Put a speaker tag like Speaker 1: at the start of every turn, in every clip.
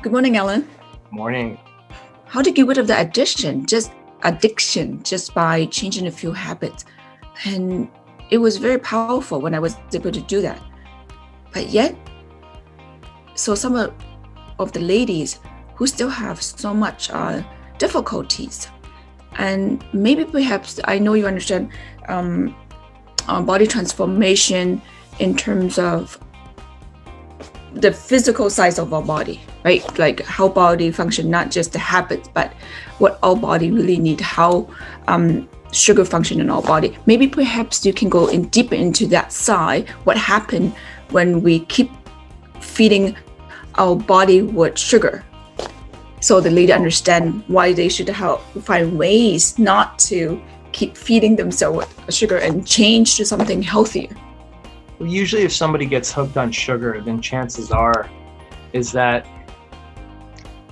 Speaker 1: Good morning, Alan.
Speaker 2: Morning.
Speaker 1: How to get rid of the addiction just by changing a few habits. And it was very powerful when I was able to do that. But yet, so some of the ladies who still have so much difficulties, and maybe perhaps, I know you understand body transformation in terms of the physical size of our body, right? Like how body function, not just the habits, but what our body really need, how sugar function in our body. Maybe perhaps you can go in deeper into that side, what happened when we keep feeding our body with sugar. So the lady understand why they should find ways not to keep feeding themselves with sugar and change to something healthier.
Speaker 2: Well, usually if somebody gets hooked on sugar, then chances are is that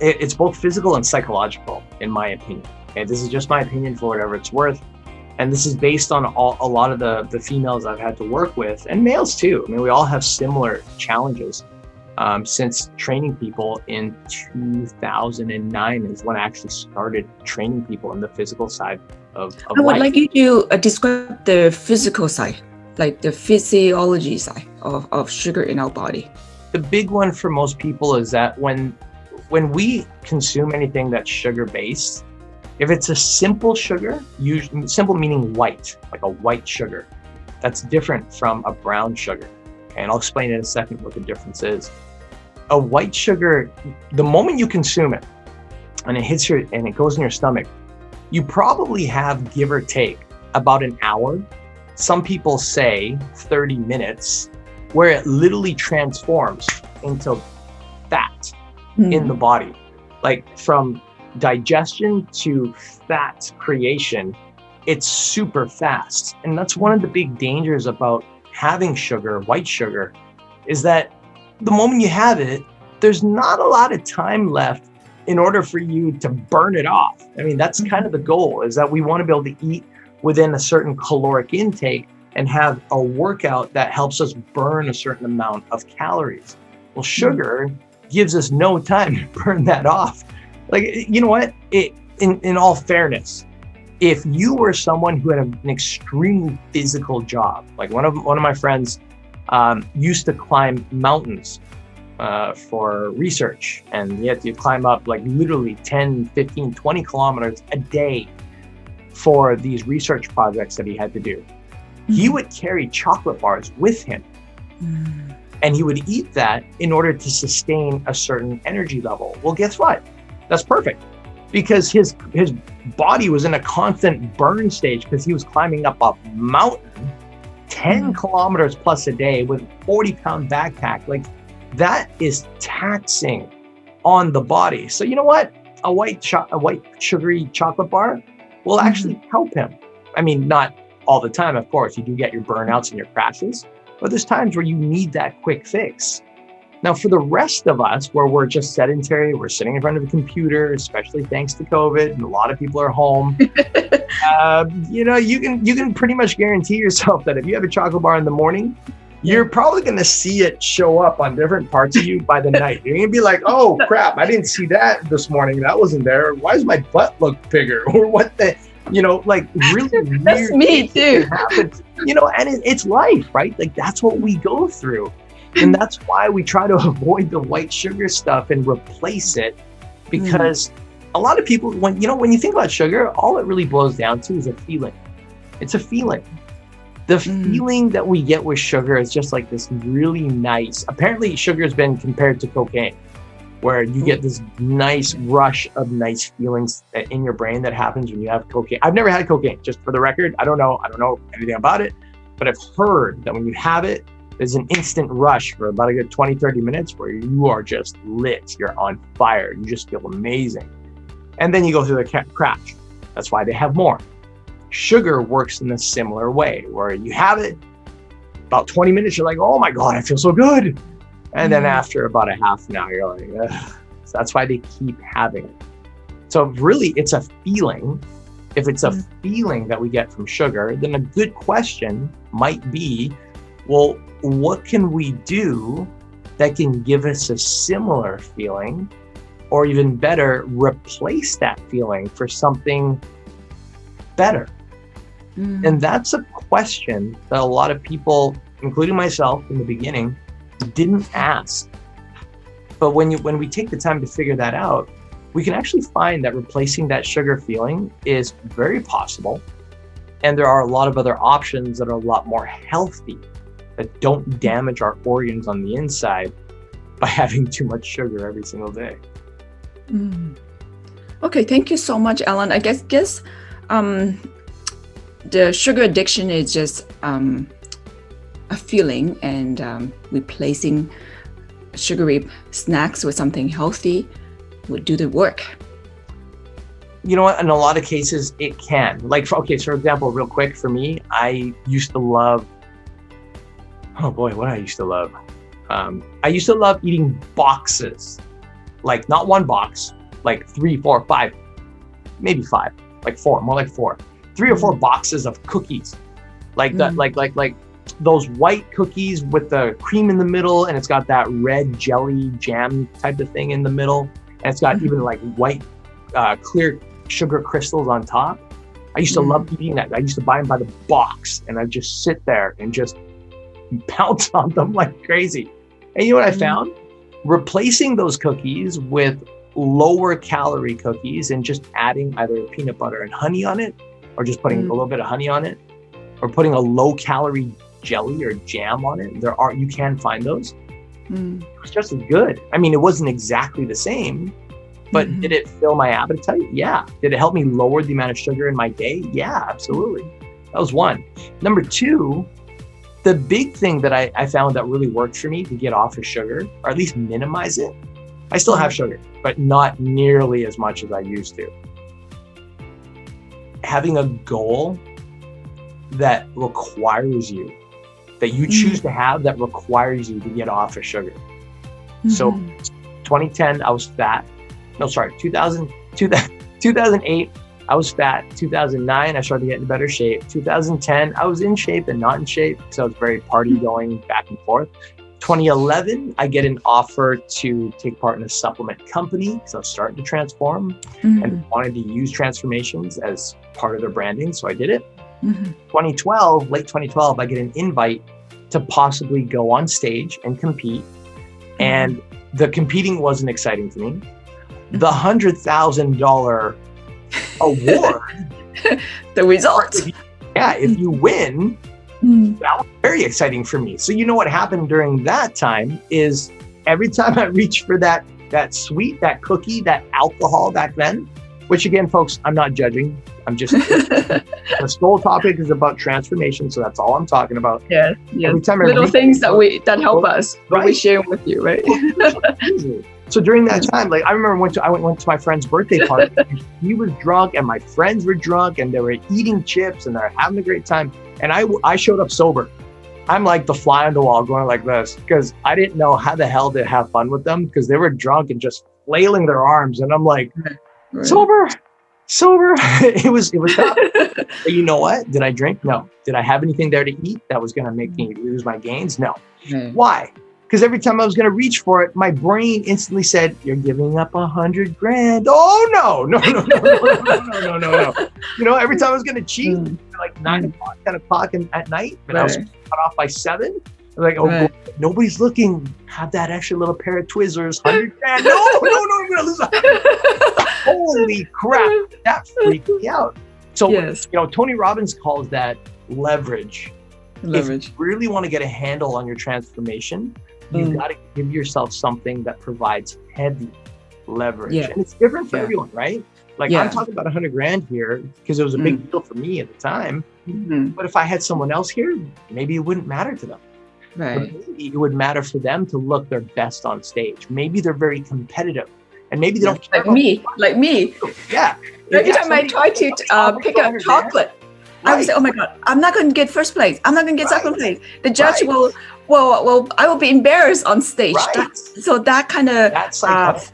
Speaker 2: it's both physical and psychological, in my opinion. And this is just my opinion for whatever it's worth. And this is based on a lot of the females I've had to work with, and males too. I mean, we all have similar challenges. Since training people in 2009 is when I actually started training people in the physical side of
Speaker 1: I would
Speaker 2: life.
Speaker 1: like you to describe the physical side, like the physiology side of sugar in our body.
Speaker 2: The big one for most people is that when we consume anything that's sugar based, if it's a simple sugar, simple meaning white, like a white sugar, that's different from a brown sugar. And I'll explain in a second what the difference is. A white sugar, the moment you consume it and it goes in your stomach, you probably have, give or take, about an hour. Some people say 30 minutes, where it literally transforms into fat in the body. Like from digestion to fat creation, it's super fast. And that's one of the big dangers about having sugar, white sugar, is that the moment you have it, there's not a lot of time left in order for you to burn it off. I mean, that's kind of the goal, is that we want to be able to eat within a certain caloric intake and have a workout that helps us burn a certain amount of calories. Well, sugar gives us no time to burn that off. Like, you know what? In all fairness, if you were someone who had an extremely physical job, like one of my friends used to climb mountains for research, and he had to climb up like literally 10, 15, 20 kilometers a day for these research projects that he had to do. He would carry chocolate bars with him, and he would eat that in order to sustain a certain energy level. Well, guess what? That's perfect, because his body was in a constant burn stage because he was climbing up a mountain 10 kilometers plus a day with a 40-pound backpack. Like, that is taxing on the body. So you know what? A white sugary chocolate bar will actually help him. I mean, not all the time, of course. You do get your burnouts and your crashes, but there's times where you need that quick fix. Now, for the rest of us, where we're just sedentary, we're sitting in front of a computer, especially thanks to COVID, and a lot of people are home. You can pretty much guarantee yourself that if you have a chocolate bar in the morning, you're probably going to see it show up on different parts of you by the night. You're going to be like, oh crap, I didn't see that this morning. That wasn't there. Why does my butt look bigger? Or what the, like really
Speaker 1: That's
Speaker 2: weird
Speaker 1: me too.
Speaker 2: happens, and it's life, right? Like, that's what we go through. And that's why we try to avoid the white sugar stuff and replace it, because a lot of people, when you think about sugar, all it really boils down to is a feeling. It's a feeling. The feeling that we get with sugar is just like this really nice, apparently sugar has been compared to cocaine, where you get this nice rush of nice feelings in your brain that happens when you have cocaine. I've never had cocaine, just for the record. I don't know anything about it, but I've heard that when you have it, there's an instant rush for about a good 20, 30 minutes where you are just lit. You're on fire. You just feel amazing. And then you go through the crash. That's why they have more. Sugar works in a similar way, where you have it, about 20 minutes, you're like, oh my God, I feel so good. And then after about a half an hour, you're like, ugh. So that's why they keep having it. So really, it's a feeling. If it's a feeling that we get from sugar, then a good question might be, well, what can we do that can give us a similar feeling or even better, replace that feeling for something better? And that's a question that a lot of people, including myself in the beginning, didn't ask. But when we take the time to figure that out, we can actually find that replacing that sugar feeling is very possible. And there are a lot of other options that are a lot more healthy, that don't damage our organs on the inside by having too much sugar every single day.
Speaker 1: Okay, thank you so much, Alan. I guess the sugar addiction is just a feeling, and replacing sugary snacks with something healthy would do the work.
Speaker 2: You know what? In a lot of cases, it can. Like, okay, so for example, real quick, for me, I used to love, oh boy, what I used to love. I used to love eating boxes, like not one box, like 3, 4, 5, maybe 5, like 4, more like 4, 3 or 4 boxes of cookies, like that, like those white cookies with the cream in the middle, and it's got that red jelly jam type of thing in the middle, and it's got even like white, clear sugar crystals on top. I used to love eating that. I used to buy them by the box, and I'd just sit there and just pounce on them like crazy. And you know what I found? Replacing those cookies with lower calorie cookies and just adding either peanut butter and honey on it, or just putting a little bit of honey on it, or putting a low calorie jelly or jam on it. You can find those. It was just as good. I mean, it wasn't exactly the same, but did it fill my appetite? Yeah. Did it help me lower the amount of sugar in my day? Yeah, absolutely. That was one. Number 2, the big thing that I found that really worked for me to get off of sugar, or at least minimize it. I still have sugar, but not nearly as much as I used to. Having a goal that requires you, that you choose to have, that requires you to get off of sugar. So 2010, I was fat. No, sorry, 2008, I was fat. 2009, I started to get in better shape. 2010, I was in shape and not in shape, so I was very party going back and forth. 2011, I get an offer to take part in a supplement company, so I was starting to transform and wanted to use transformations as part of their branding, so I did it. 2012, late 2012, I get an invite to possibly go on stage and compete, and the competing wasn't exciting to me. The $100,000 award,
Speaker 1: the result.
Speaker 2: Yeah, if you win, that was very exciting for me. So you know what happened during that time is every time I reached for that sweet, that cookie, that alcohol back then, which again, folks, I'm not judging. I'm just, this whole topic is about transformation. So that's all I'm talking about.
Speaker 1: Yeah. Every time little things that help us, right? We share with you, right?
Speaker 2: So during that time, like I remember I went to my friend's birthday party. And he was drunk and my friends were drunk and they were eating chips and they're having a great time. And I showed up sober. I'm like the fly on the wall going like this because I didn't know how the hell to have fun with them because they were drunk and just flailing their arms. And I'm like, sober. It was tough. But you know what? Did I drink? No. Did I have anything there to eat that was going to make me lose my gains? No. Why? Because every time I was going to reach for it, my brain instantly said, "You're giving up $100,000." Oh no. You know, every time I was going to cheat, like 9 o'clock, 10 o'clock at night, and I was cut off by 7. I was like, boy, nobody's looking. Have that extra little pair of Twizzlers, $100,000. No, I'm going to lose. Holy crap! That freaked me out. So, you know, Tony Robbins calls that leverage. If you really want to get a handle on your transformation, you've got to give yourself something that provides heavy leverage. And it's different for everyone, right? Like I'm talking about $100,000 here because it was a big deal for me at the time. But if I had someone else here, maybe it wouldn't matter to them. Right. Maybe it would matter for them to look their best on stage. Maybe they're very competitive. And maybe they don't care
Speaker 1: like me.
Speaker 2: Yeah.
Speaker 1: Every time I try to pick up chocolate, I would say, "Oh my God, I'm not going to get first place. I'm not going to get second place." The judge will, I will be embarrassed on stage. So that kind of thoughts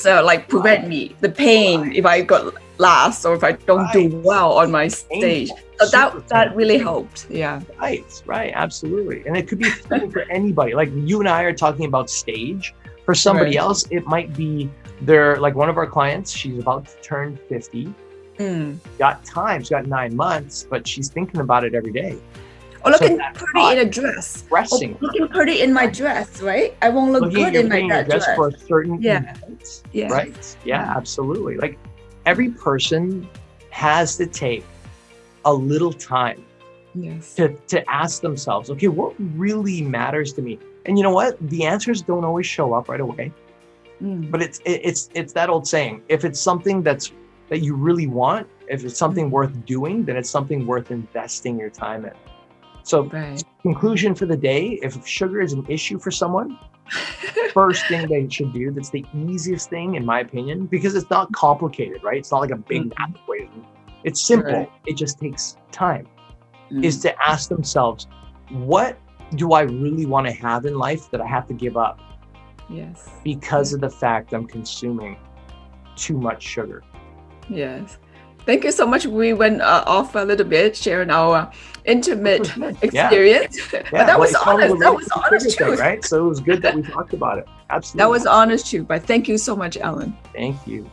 Speaker 1: like prevent me the pain if I got last or if I don't do well on my stage. So that really helped. Yeah.
Speaker 2: Right. Absolutely. And it could be for anybody. Like you and I are talking about stage. For somebody else, it might be They're like one of our clients, she's about to turn 50,
Speaker 1: Mm.
Speaker 2: got time, she's got 9 months, but she's thinking about it every day.
Speaker 1: Oh,
Speaker 2: So
Speaker 1: looking
Speaker 2: that
Speaker 1: pretty
Speaker 2: thought
Speaker 1: in a dress. Oh,
Speaker 2: pressing her.
Speaker 1: looking pretty in my dress, right? I won't look
Speaker 2: Looking at
Speaker 1: good
Speaker 2: your
Speaker 1: in
Speaker 2: putting your
Speaker 1: that
Speaker 2: dress
Speaker 1: dress.
Speaker 2: for a certain
Speaker 1: Yeah.
Speaker 2: event,
Speaker 1: Yeah.
Speaker 2: right? Yeah, absolutely. Like every person has to take a little time
Speaker 1: Yes.
Speaker 2: to ask themselves, okay, what really matters to me? And you know what? The answers don't always show up right away,
Speaker 1: Mm.
Speaker 2: but it's that old saying: if it's something that you really want, if it's something worth doing, then it's something worth investing your time in. So,
Speaker 1: Right.
Speaker 2: conclusion for the day: if sugar is an issue for someone, first thing they should do, that's the easiest thing in my opinion, because it's not complicated, right? It's not like a big math equation. It's simple.
Speaker 1: Right.
Speaker 2: It just takes time.
Speaker 1: Mm.
Speaker 2: Is to ask themselves, what do I really want to have in life that I have to give up
Speaker 1: Yes.
Speaker 2: because of the fact I'm consuming too much sugar?
Speaker 1: Yes. Thank you so much. We went off a little bit, sharing our intimate
Speaker 2: Yeah.
Speaker 1: experience. But
Speaker 2: Yeah,
Speaker 1: that was
Speaker 2: it's probably
Speaker 1: honest. That
Speaker 2: related
Speaker 1: was
Speaker 2: to the
Speaker 1: honest
Speaker 2: sugar thing,
Speaker 1: truth.
Speaker 2: right? So it was good that we talked about it. Absolutely.
Speaker 1: That was honest truth. But thank you so much, Ellen.
Speaker 2: Thank you.